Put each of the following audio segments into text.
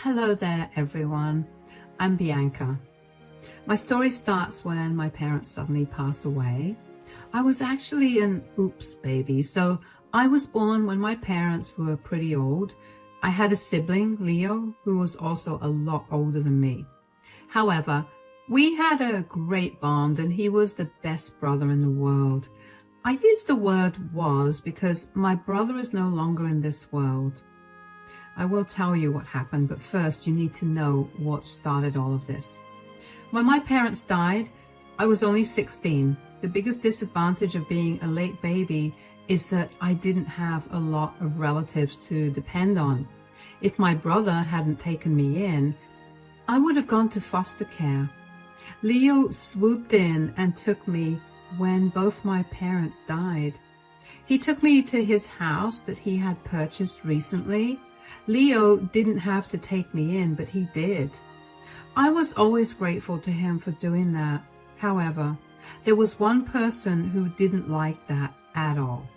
Hello there, everyone. I'm Bianca. My story starts when my parents suddenly passed away. I was actually an oops baby, so I was born when my parents were pretty old. I had a sibling, Leo, who was also a lot older than me. However, we had a great bond and he was the best brother in the world. I use the word was because my brother is no longer in this world. I will tell you what happened, but first you need to know what started all of this. When my parents died, I was only 16. The biggest disadvantage of being a late baby is that I didn't have a lot of relatives to depend on. If my brother hadn't taken me in, I would have gone to foster care. Leo swooped in and took me when both my parents died. He took me to his house that he had purchased recently. Leo didn't have to take me in, but he did. I was always grateful to him for doing that. However, there was one person who didn't like that at all.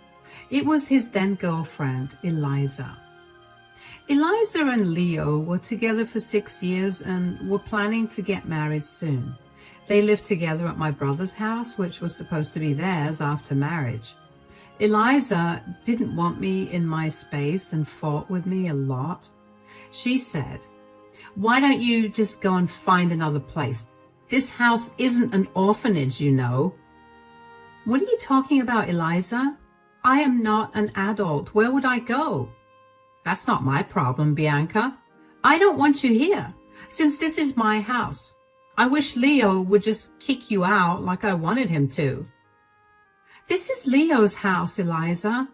It was his then girlfriend, Eliza. Eliza and Leo were together for 6 years and were planning to get married soon. They lived together at my brother's house, which was supposed to be theirs after marriage. Eliza didn't want me in my space and fought with me a lot. She said, "Why don't you just go and find another place? This house isn't an orphanage, you know." "What are you talking about, Eliza? I am not an adult. Where would I go?" "That's not my problem, Bianca. I don't want you here, since this is my house. I wish Leo would just kick you out like I wanted him to." "This is Leo's house, Eliza.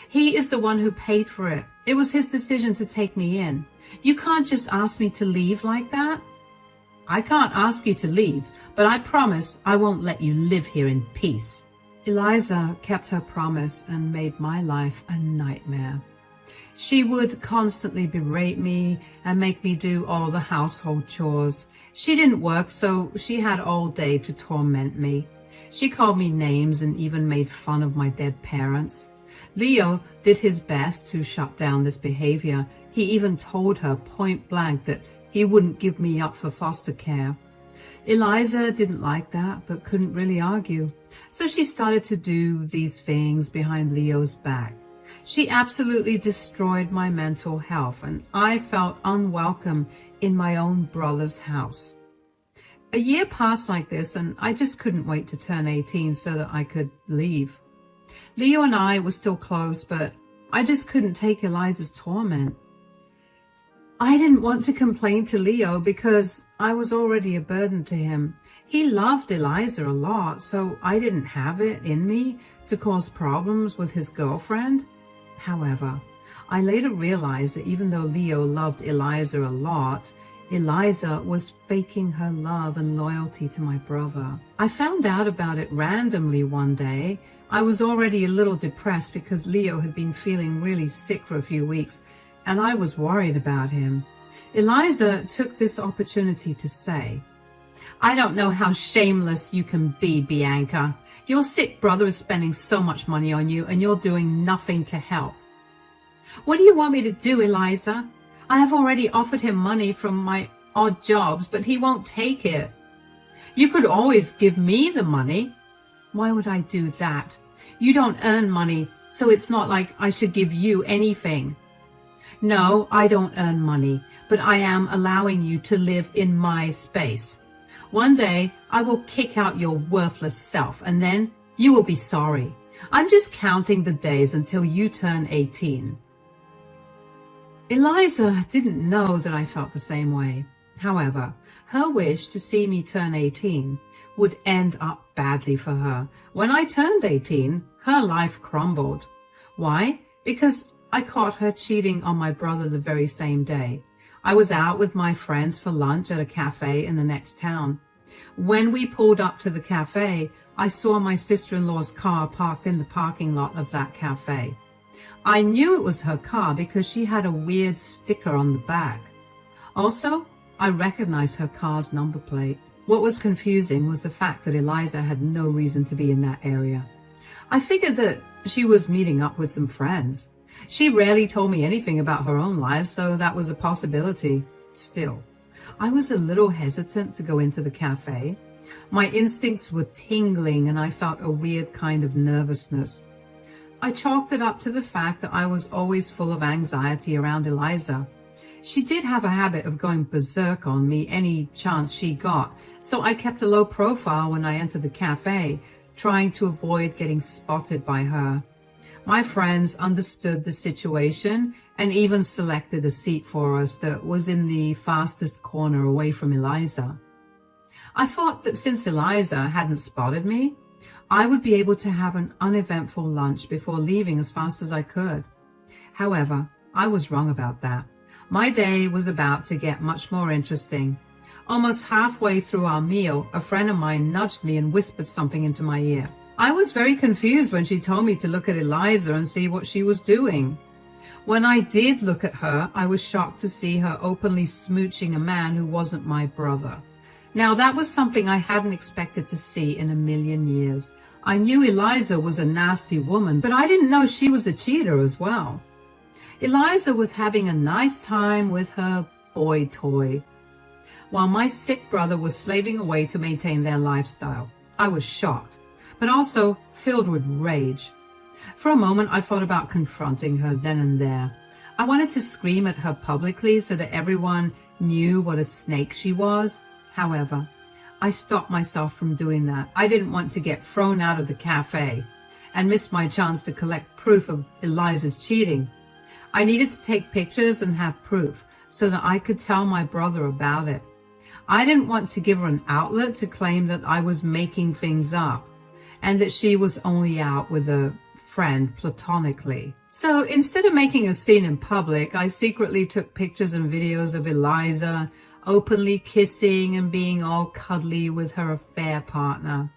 He is the one who paid for it. It was his decision to take me in. You can't just ask me to leave like that." "I can't ask you to leave, but I promise I won't let you live here in peace." Eliza kept her promise and made my life a nightmare. She would constantly berate me and make me do all the household chores. She didn't work, so she had all day to torment me. She called me names and even made fun of my dead parents. Leo did his best to shut down this behavior. He even told her point blank that he wouldn't give me up for foster care. Eliza didn't like that, but couldn't really argue. So she started to do these things behind Leo's back. She absolutely destroyed my mental health, and I felt unwelcome in my own brother's house. A year passed like this, and I just couldn't wait to turn 18 so that I could leave. Leo and I were still close, but I just couldn't take Eliza's torment. I didn't want to complain to Leo because I was already a burden to him. He loved Eliza a lot, so I didn't have it in me to cause problems with his girlfriend. However, I later realized that even though Leo loved Eliza a lot, Eliza was faking her love and loyalty to my brother. I found out about it randomly one day. I was already a little depressed because Leo had been feeling really sick for a few weeks, and I was worried about him. Eliza took this opportunity to say, "I don't know how shameless you can be, Bianca. Your sick brother is spending so much money on you, and you're doing nothing to help." "What do you want me to do, Eliza? I have already offered him money from my odd jobs, but he won't take it." "You could always give me the money." "Why would I do that? You don't earn money, so it's not like I should give you anything." "No, I don't earn money, but I am allowing you to live in my space. One day, I will kick out your worthless self, and then you will be sorry. I'm just counting the days until you turn 18. Eliza didn't know that I felt the same way. However, her wish to see me turn 18 would end up badly for her. When I turned 18, her life crumbled. Why? Because I caught her cheating on my brother the very same day. I was out with my friends for lunch at a cafe in the next town. When we pulled up to the cafe, I saw my sister-in-law's car parked in the parking lot of that cafe. I knew it was her car because she had a weird sticker on the back. Also, I recognized her car's number plate. What was confusing was the fact that Eliza had no reason to be in that area. I figured that she was meeting up with some friends. She rarely told me anything about her own life, so that was a possibility. Still, I was a little hesitant to go into the cafe. My instincts were tingling and I felt a weird kind of nervousness. I chalked it up to the fact that I was always full of anxiety around Eliza. She did have a habit of going berserk on me any chance she got, so I kept a low profile when I entered the cafe, trying to avoid getting spotted by her. My friends understood the situation and even selected a seat for us that was in the fastest corner away from Eliza. I thought that since Eliza hadn't spotted me, I would be able to have an uneventful lunch before leaving as fast as I could. However, I was wrong about that. My day was about to get much more interesting. Almost halfway through our meal, a friend of mine nudged me and whispered something into my ear. I was very confused when she told me to look at Eliza and see what she was doing. When I did look at her, I was shocked to see her openly smooching a man who wasn't my brother. Now, that was something I hadn't expected to see in a million years. I knew Eliza was a nasty woman, but I didn't know she was a cheater as well. Eliza was having a nice time with her boy toy, while my sick brother was slaving away to maintain their lifestyle. I was shocked, but also filled with rage. For a moment, I thought about confronting her then and there. I wanted to scream at her publicly so that everyone knew what a snake she was. However, I stopped myself from doing that. I didn't want to get thrown out of the cafe and miss my chance to collect proof of Eliza's cheating. I needed to take pictures and have proof so that I could tell my brother about it. I didn't want to give her an outlet to claim that I was making things up and that she was only out with a friend platonically. So instead of making a scene in public, I secretly took pictures and videos of Eliza openly kissing and being all cuddly with her affair partner.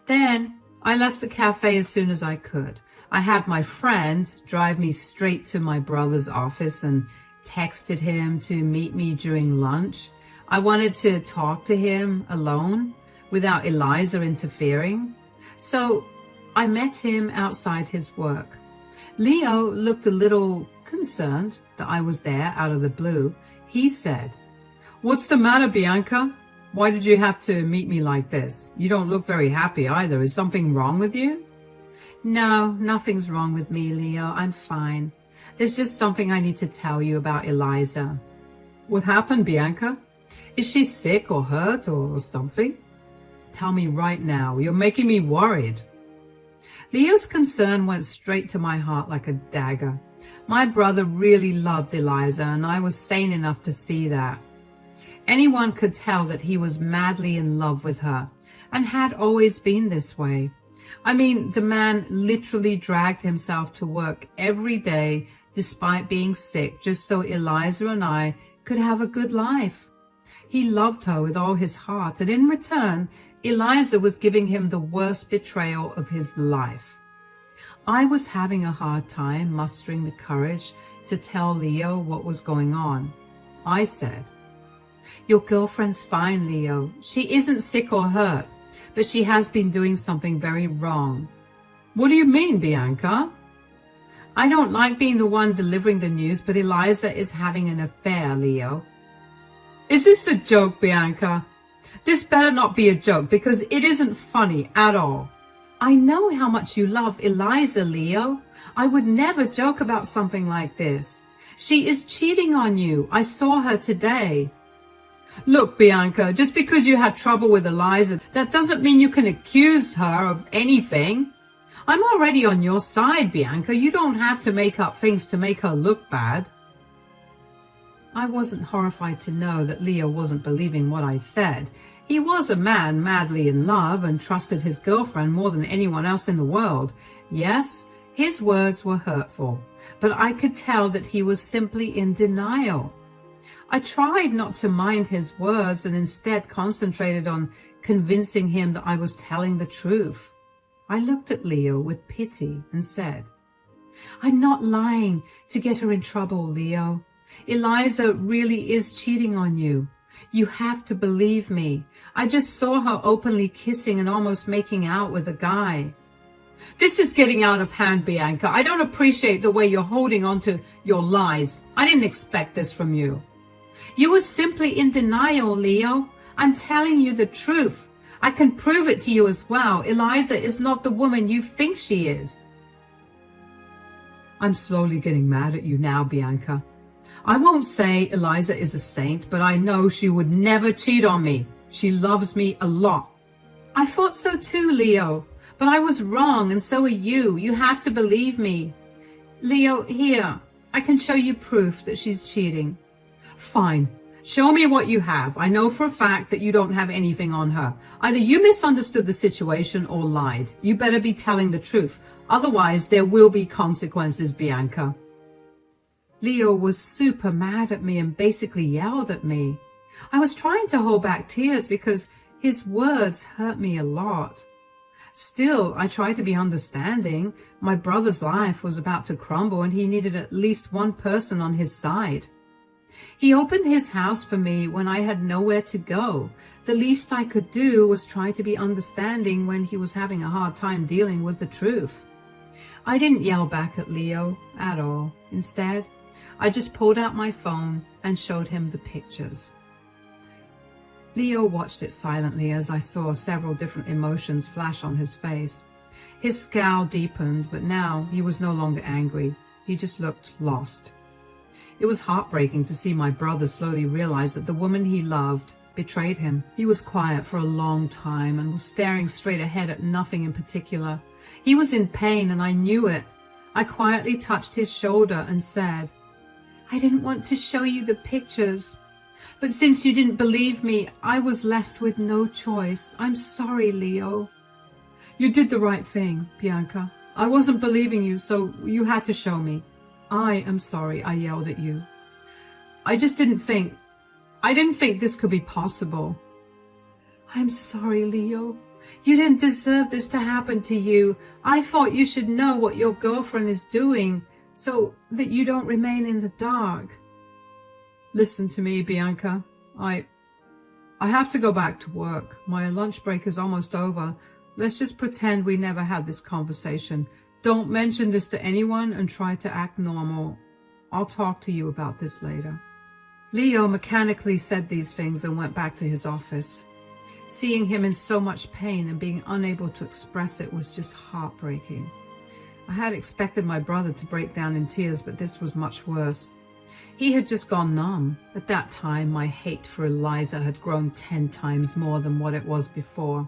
Then I left the cafe as soon as I could. I had my friend drive me straight to my brother's office and texted him to meet me during lunch. I wanted to talk to him alone without Eliza interfering. So I met him outside his work. Leo looked a little concerned that I was there out of the blue. He said, "What's the matter, Bianca? Why did you have to meet me like this? You don't look very happy either. Is something wrong with you?" "No, nothing's wrong with me, Leo. I'm fine. There's just something I need to tell you about Eliza." "What happened, Bianca? Is she sick or hurt or something? Tell me right now. You're making me worried." Leo's concern went straight to my heart like a dagger. My brother really loved Eliza, and I was sane enough to see that. Anyone could tell that he was madly in love with her, and had always been this way. I mean, the man literally dragged himself to work every day despite being sick, just so Eliza and I could have a good life. He loved her with all his heart, and in return, Eliza was giving him the worst betrayal of his life. I was having a hard time mustering the courage to tell Leo what was going on. I said, "Your girlfriend's fine, Leo. She isn't sick or hurt, but she has been doing something very wrong." "What do you mean, Bianca?" "I don't like being the one delivering the news, but Eliza is having an affair, Leo." "Is this a joke, Bianca? This better not be a joke, because it isn't funny at all." "I know how much you love Eliza, Leo. I would never joke about something like this. She is cheating on you. I saw her today." "Look, Bianca, just because you had trouble with Eliza, that doesn't mean you can accuse her of anything. I'm already on your side, Bianca. You don't have to make up things to make her look bad." I wasn't horrified to know that Leo wasn't believing what I said. He was a man madly in love and trusted his girlfriend more than anyone else in the world. Yes, his words were hurtful, but I could tell that he was simply in denial. I tried not to mind his words and instead concentrated on convincing him that I was telling the truth. I looked at Leo with pity and said, "I'm not lying to get her in trouble, Leo. Eliza really is cheating on you. You have to believe me. I just saw her openly kissing and almost making out with a guy." "This is getting out of hand, Bianca. I don't appreciate the way you're holding on to your lies. I didn't expect this from you." You were simply in denial, Leo. I'm telling you the truth. I can prove it to you as well. Eliza is not the woman you think she is. I'm slowly getting mad at you now, Bianca. I won't say Eliza is a saint, but I know she would never cheat on me. She loves me a lot. I thought so too, Leo, but I was wrong, and so are you. You have to believe me. Leo, here, I can show you proof that she's cheating. Fine. Show me what you have. I know for a fact that you don't have anything on her. Either you misunderstood the situation or lied. You better be telling the truth. Otherwise, there will be consequences, Bianca. Leo was super mad at me and basically yelled at me. I was trying to hold back tears because his words hurt me a lot. Still, I tried to be understanding. My brother's life was about to crumble and he needed at least one person on his side. He opened his house for me when I had nowhere to go. The least I could do was try to be understanding when he was having a hard time dealing with the truth. I didn't yell back at Leo at all. Instead, I just pulled out my phone and showed him the pictures. Leo watched it silently as I saw several different emotions flash on his face. His scowl deepened, but now he was no longer angry. He just looked lost. It was heartbreaking to see my brother slowly realize that the woman he loved betrayed him. He was quiet for a long time and was staring straight ahead at nothing in particular. He was in pain and I knew it. I quietly touched his shoulder and said, I didn't want to show you the pictures, but since you didn't believe me, I was left with no choice. I'm sorry, Leo. You did the right thing, Bianca. I wasn't believing you, so you had to show me. I am sorry I yelled at you. I didn't think this could be possible. I'm sorry, Leo. You didn't deserve this to happen to you. I thought you should know what your girlfriend is doing so that you don't remain in the dark. Listen to me, Bianca. I have to go back to work. My lunch break is almost over. Let's just pretend we never had this conversation. Don't mention this to anyone and try to act normal. I'll talk to you about this later. Leo mechanically said these things and went back to his office. Seeing him in so much pain and being unable to express it was just heartbreaking. I had expected my brother to break down in tears, but this was much worse. He had just gone numb. At that time, my hate for Eliza had grown 10 times more than what it was before.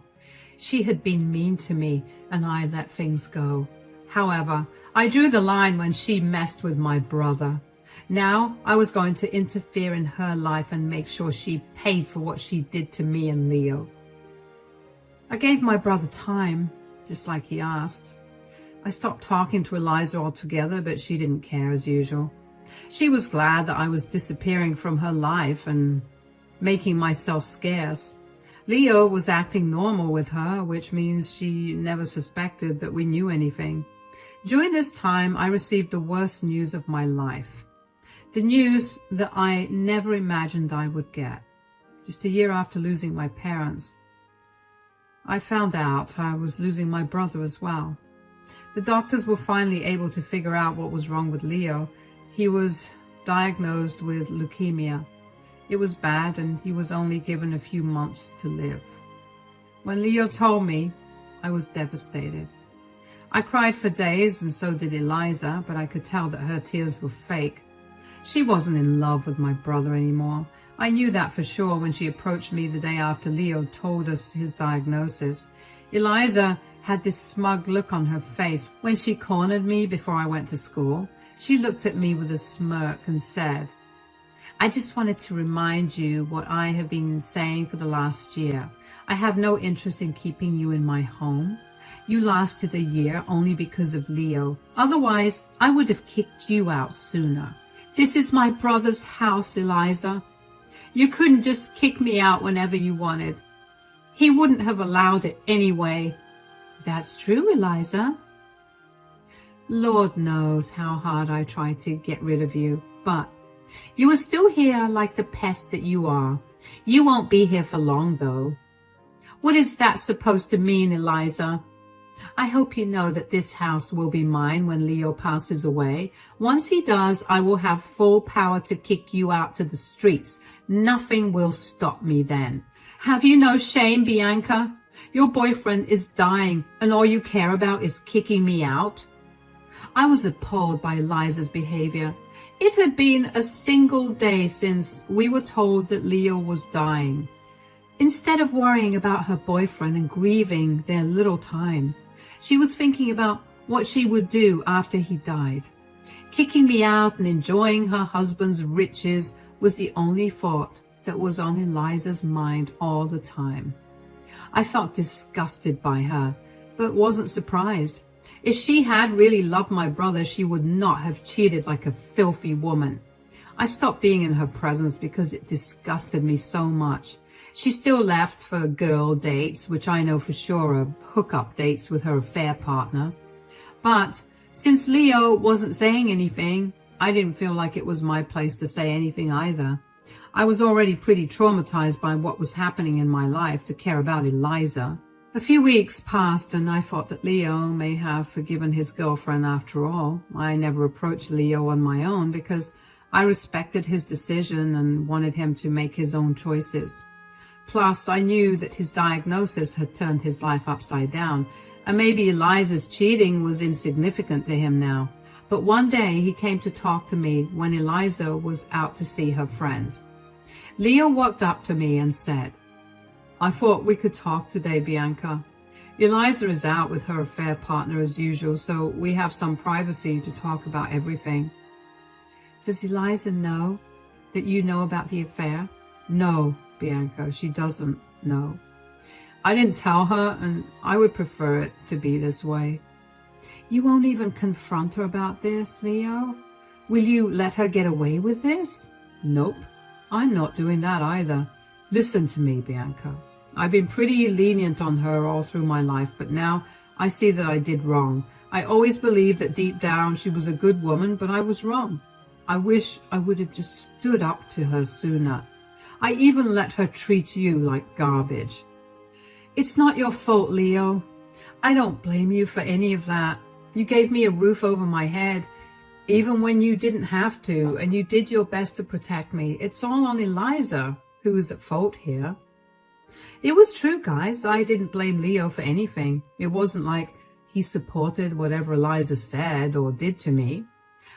She had been mean to me, and I let things go. However, I drew the line when she messed with my brother. Now I was going to interfere in her life and make sure she paid for what she did to me and Leo. I gave my brother time, just like he asked. I stopped talking to Eliza altogether, but she didn't care as usual. She was glad that I was disappearing from her life and making myself scarce. Leo was acting normal with her, which means she never suspected that we knew anything. During this time, I received the worst news of my life. The news that I never imagined I would get. Just a year after losing my parents, I found out I was losing my brother as well. The doctors were finally able to figure out what was wrong with Leo. He was diagnosed with leukemia. It was bad and he was only given a few months to live. When Leo told me, I was devastated. I cried for days and so did Eliza, but I could tell that her tears were fake. She wasn't in love with my brother anymore. I knew that for sure when she approached me the day after Leo told us his diagnosis. Eliza had this smug look on her face when she cornered me before I went to school. She looked at me with a smirk and said, I just wanted to remind you what I have been saying for the last year. I have no interest in keeping you in my home. You lasted a year only because of Leo. Otherwise, I would have kicked you out sooner. This is my brother's house, Eliza. You couldn't just kick me out whenever you wanted. He wouldn't have allowed it anyway. That's true, Eliza. Lord knows how hard I tried to get rid of you, but you are still here like the pest that you are. You won't be here for long, though. What is that supposed to mean, Eliza? I hope you know that this house will be mine when Leo passes away. Once he does, I will have full power to kick you out to the streets. Nothing will stop me then. Have you no shame, Bianca? Your boyfriend is dying, and all you care about is kicking me out? I was appalled by Eliza's behavior. It had been a single day since we were told that Leo was dying. Instead of worrying about her boyfriend and grieving their little time, she was thinking about what she would do after he died. Kicking me out and enjoying her husband's riches was the only thought that was on Eliza's mind all the time. I felt disgusted by her, but wasn't surprised. If she had really loved my brother, she would not have cheated like a filthy woman. I stopped being in her presence because it disgusted me so much. She still left for girl dates, which I know for sure are hookup dates with her affair partner. But since Leo wasn't saying anything, I didn't feel like it was my place to say anything either. I was already pretty traumatized by what was happening in my life to care about Eliza. A few weeks passed and I thought that Leo may have forgiven his girlfriend after all. I never approached Leo on my own because I respected his decision and wanted him to make his own choices. Plus, I knew that his diagnosis had turned his life upside down, and maybe Eliza's cheating was insignificant to him now. But one day he came to talk to me when Eliza was out to see her friends. Leo walked up to me and said, "I thought we could talk today, Bianca. Eliza is out with her affair partner as usual, so we have some privacy to talk about everything." "Does Eliza know that you know about the affair?" "No, Bianca, she doesn't know. I didn't tell her, and I would prefer it to be this way." "You won't even confront her about this, Leo? Will you let her get away with this?" "Nope, I'm not doing that either. Listen to me, Bianca. I've been pretty lenient on her all through my life, but now I see that I did wrong. I always believed that deep down she was a good woman, but I was wrong. I wish I would have just stood up to her sooner. I even let her treat you like garbage." "It's not your fault, Leo. I don't blame you for any of that. You gave me a roof over my head, even when you didn't have to, and you did your best to protect me. It's all on Eliza, who is at fault here." It was true, guys. I didn't blame Leo for anything. It wasn't like he supported whatever Eliza said or did to me.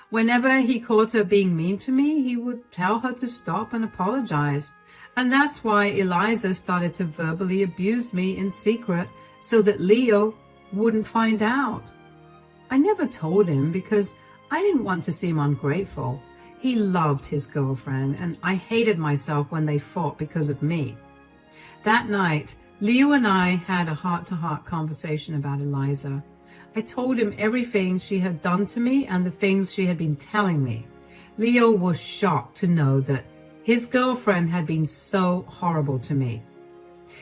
Whenever he caught her being mean to me, he would tell her to stop and apologize. And that's why Eliza started to verbally abuse me in secret so that Leo wouldn't find out. I never told him because I didn't want to seem ungrateful. He loved his girlfriend, and I hated myself when they fought because of me. That night, Leo and I had a heart-to-heart conversation about Eliza. I told him everything she had done to me and the things she had been telling me. Leo was shocked to know that his girlfriend had been so horrible to me.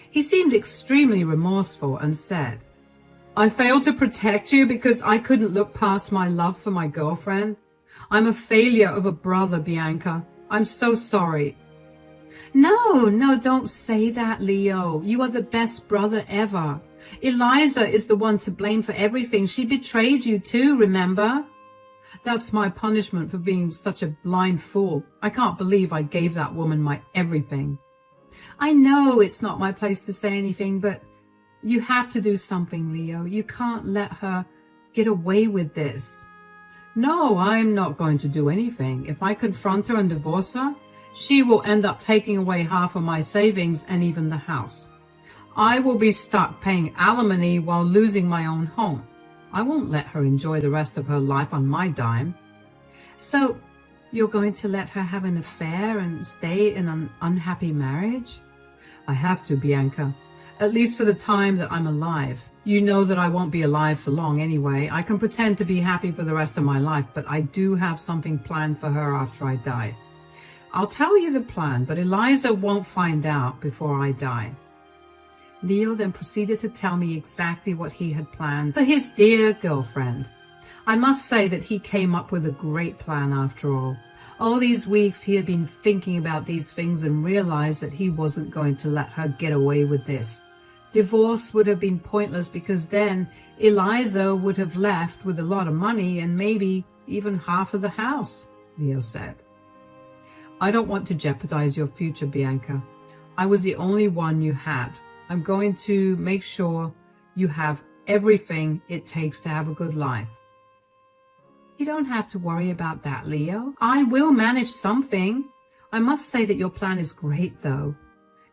He seemed extremely remorseful and said, "I failed to protect you because I couldn't look past my love for my girlfriend. I'm a failure of a brother, Bianca. I'm so sorry." No, don't say that, Leo. You are the best brother ever. Eliza is the one to blame for everything. She betrayed you too, remember? That's my punishment for being such a blind fool. I can't believe I gave that woman my everything. I know it's not my place to say anything, but you have to do something, Leo. You can't let her get away with this. No, I'm not going to do anything. If I confront her and divorce her, she will end up taking away half of my savings and even the house. I will be stuck paying alimony while losing my own home. I won't let her enjoy the rest of her life on my dime. So, you're going to let her have an affair and stay in an unhappy marriage? I have to, Bianca. At least for the time that I'm alive. You know that I won't be alive for long anyway. I can pretend to be happy for the rest of my life, but I do have something planned for her after I die. I'll tell you the plan, but Eliza won't find out before I die. Leo then proceeded to tell me exactly what he had planned for his dear girlfriend. I must say that he came up with a great plan after all. All these weeks he had been thinking about these things and realized that he wasn't going to let her get away with this. Divorce would have been pointless because then Eliza would have left with a lot of money and maybe even half of the house, Leo said. I don't want to jeopardize your future, Bianca. I was the only one you had. I'm going to make sure you have everything it takes to have a good life. You don't have to worry about that, Leo. I will manage something. I must say that your plan is great, though.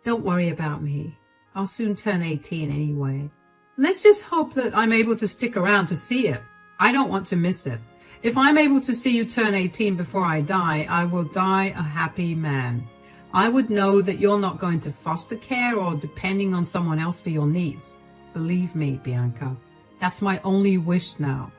Don't worry about me. I'll soon turn 18 anyway. Let's just hope that I'm able to stick around to see it. I don't want to miss it. If I'm able to see you turn 18 before I die, I will die a happy man. I would know that you're not going to foster care or depending on someone else for your needs. Believe me, Bianca, that's my only wish now.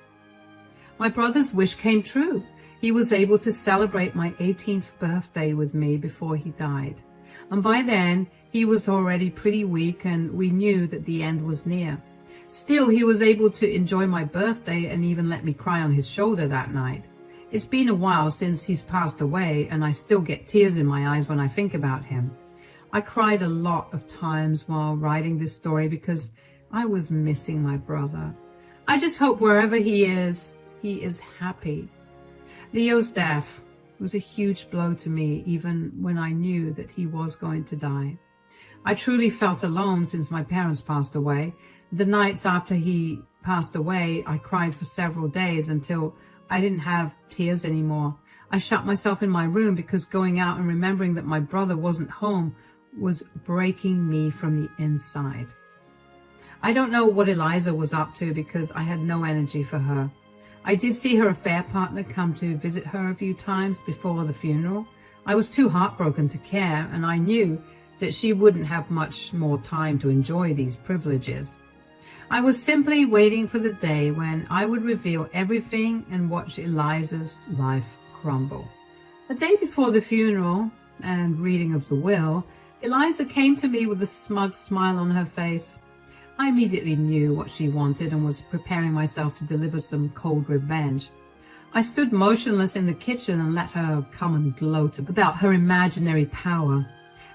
My brother's wish came true. He was able to celebrate my 18th birthday with me before he died. And by then, he was already pretty weak and we knew that the end was near. Still, he was able to enjoy my birthday and even let me cry on his shoulder that night. It's been a while since he's passed away and I still get tears in my eyes when I think about him. I cried a lot of times while writing this story because I was missing my brother. I just hope wherever he is happy. Leo's death was a huge blow to me even when I knew that he was going to die. I truly felt alone since my parents passed away. The nights after he passed away, I cried for several days until I didn't have tears anymore. I shut myself in my room because going out and remembering that my brother wasn't home was breaking me from the inside. I don't know what Eliza was up to because I had no energy for her. I did see her affair partner come to visit her a few times before the funeral. I was too heartbroken to care, and I knew that she wouldn't have much more time to enjoy these privileges. I was simply waiting for the day when I would reveal everything and watch Eliza's life crumble. The day before the funeral and reading of the will, Eliza came to me with a smug smile on her face. I immediately knew what she wanted and was preparing myself to deliver some cold revenge. I stood motionless in the kitchen and let her come and gloat about her imaginary power.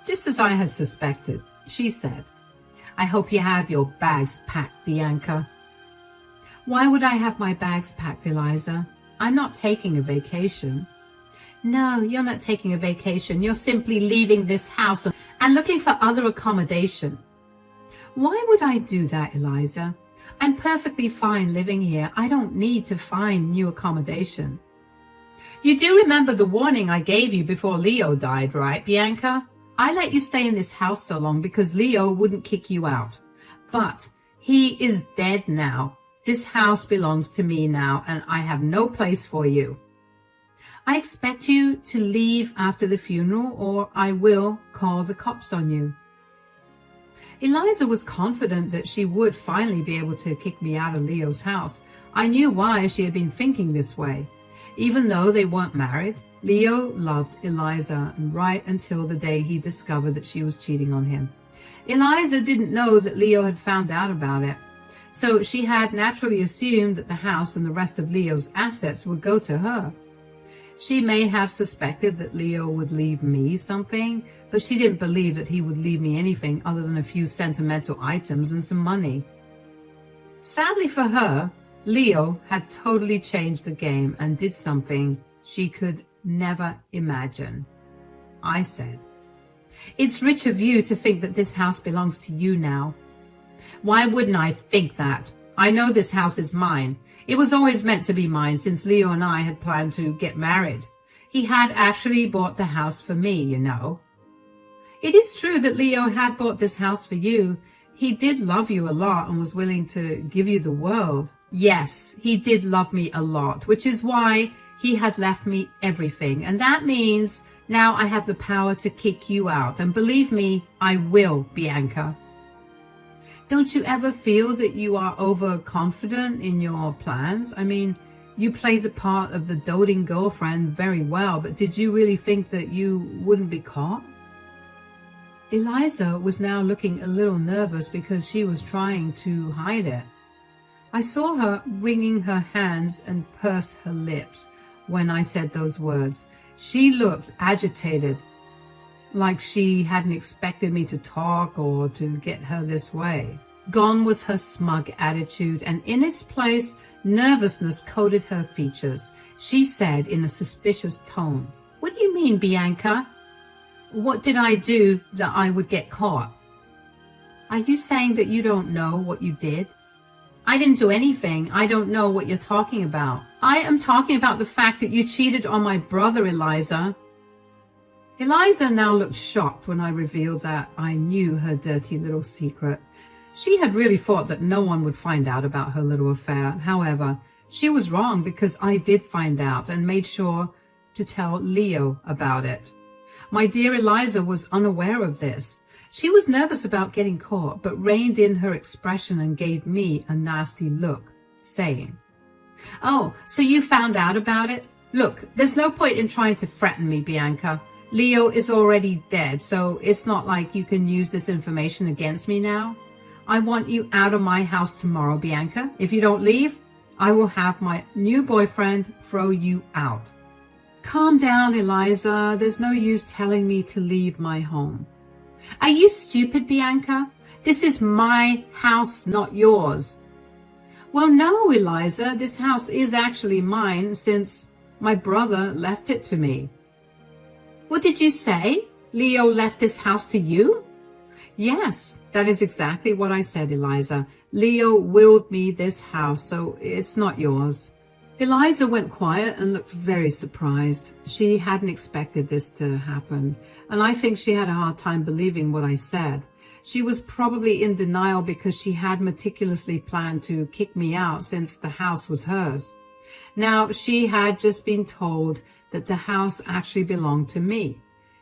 Just as I had suspected, she said, I hope you have your bags packed, Bianca. Why would I have my bags packed, Eliza? I'm not taking a vacation. No, you're not taking a vacation. You're simply leaving this house and looking for other accommodation. Why would I do that, Eliza? I'm perfectly fine living here. I don't need to find new accommodation. You do remember the warning I gave you before Leo died, right, Bianca? I let you stay in this house so long because Leo wouldn't kick you out. But he is dead now. This house belongs to me now, and I have no place for you. I expect you to leave after the funeral, or I will call the cops on you. Eliza was confident that she would finally be able to kick me out of Leo's house. I knew why she had been thinking this way. Even though they weren't married, Leo loved Eliza, right until the day he discovered that she was cheating on him. Eliza didn't know that Leo had found out about it, so she had naturally assumed that the house and the rest of Leo's assets would go to her. She may have suspected that Leo would leave me something, but she didn't believe that he would leave me anything other than a few sentimental items and some money. Sadly for her, Leo had totally changed the game and did something she could never imagine. I said, "It's rich of you to think that this house belongs to you now." Why wouldn't I think that? I know this house is mine. It was always meant to be mine since Leo and I had planned to get married. He had actually bought the house for me, you know. It is true that Leo had bought this house for you. He did love you a lot and was willing to give you the world. Yes, he did love me a lot, which is why he had left me everything. And that means now I have the power to kick you out. And believe me, I will, Bianca. Don't you ever feel that you are overconfident in your plans? I mean, you played the part of the doting girlfriend very well, but did you really think that you wouldn't be caught? Eliza was now looking a little nervous because she was trying to hide it. I saw her wringing her hands and purse her lips when I said those words. She looked agitated, like she hadn't expected me to talk or to get her this way. Gone was her smug attitude, and in its place, nervousness coated her features. She said in a suspicious tone, "What do you mean, Bianca? What did I do that I would get caught? Are you saying that you don't know what you did?" "I didn't do anything. I don't know what you're talking about." "I am talking about the fact that you cheated on my brother, Eliza." Eliza now looked shocked when I revealed that I knew her dirty little secret. She had really thought that no one would find out about her little affair. However, she was wrong, because I did find out and made sure to tell Leo about it. My dear Eliza was unaware of this. She was nervous about getting caught, but reined in her expression and gave me a nasty look, saying, "Oh, so you found out about it? Look, there's no point in trying to threaten me, Bianca. Leo is already dead, so it's not like you can use this information against me now. I want you out of my house tomorrow, Bianca. If you don't leave, I will have my new boyfriend throw you out." "Calm down, Eliza. There's no use telling me to leave my home." "Are you stupid, Bianca? This is my house, not yours." "Well, no, Eliza. This house is actually mine since my brother left it to me." "What did you say? Leo left this house to you?" "Yes, that is exactly what I said, Eliza. Leo willed me this house, so it's not yours." Eliza went quiet and looked very surprised. She hadn't expected this to happen, and I think she had a hard time believing what I said. She was probably in denial because she had meticulously planned to kick me out since the house was hers. Now she had just been told that the house actually belonged to me.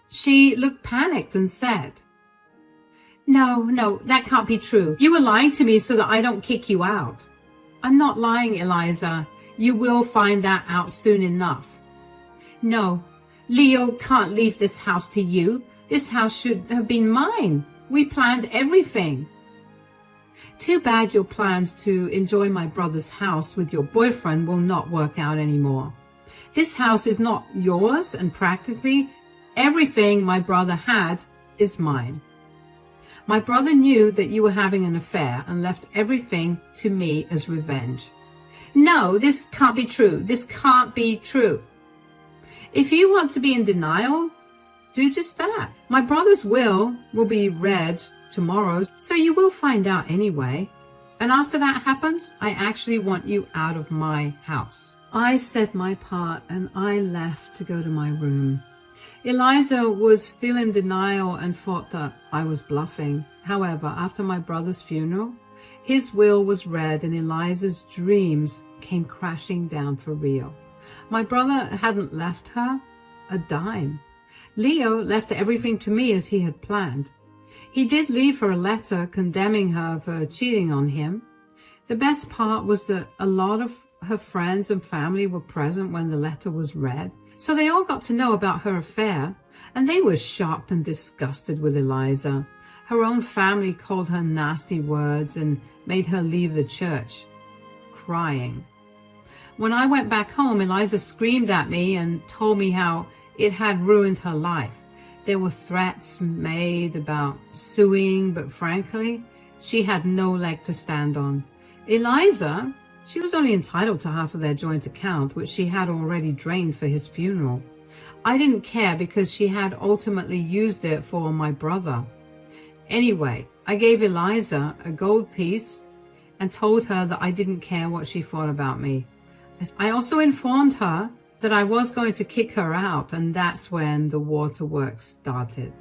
She looked panicked and said, No, that can't be true. You were lying to me so that I don't kick you out." "I'm not lying, Eliza. You will find that out soon enough." "No, Leo can't leave this house to you. This house should have been mine. We planned everything." "Too bad your plans to enjoy my brother's house with your boyfriend will not work out anymore. This house is not yours, and practically everything my brother had is mine. My brother knew that you were having an affair and left everything to me as revenge." "No, this can't be true. This can't be true." "If you want to be in denial, do just that. My brother's will be read tomorrow, so you will find out anyway. And after that happens, I actually want you out of my house." I said my part and I left to go to my room. Eliza was still in denial and thought that I was bluffing. However, after my brother's funeral, his will was read and Eliza's dreams came crashing down for real. My brother hadn't left her a dime. Leo left everything to me as he had planned. He did leave her a letter condemning her for cheating on him. The best part was that a lot of her friends and family were present when the letter was read. So they all got to know about her affair, and they were shocked and disgusted with Eliza. Her own family called her nasty words and made her leave the church, crying. When I went back home, Eliza screamed at me and told me how it had ruined her life. There were threats made about suing, but frankly, she had no leg to stand on. Eliza, she was only entitled to half of their joint account, which she had already drained for his funeral. I didn't care because she had ultimately used it for my brother. Anyway, I gave Eliza a gold piece and told her that I didn't care what she thought about me. I also informed her that I was going to kick her out, and that's when the waterworks started.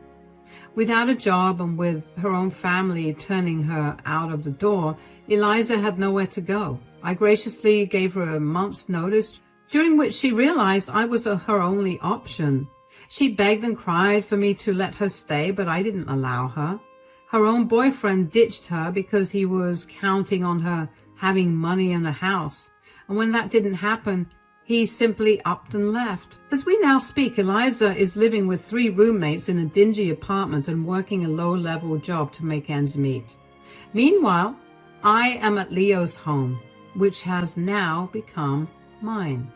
Without a job and with her own family turning her out of the door, Eliza had nowhere to go. I graciously gave her a month's notice, during which she realized I was her only option. She begged and cried for me to let her stay, but I didn't allow her. Her own boyfriend ditched her because he was counting on her having money and a house. And when that didn't happen, he simply upped and left. As we now speak, Eliza is living with 3 roommates in a dingy apartment and working a low-level job to make ends meet. Meanwhile, I am at Leo's home, which has now become mine.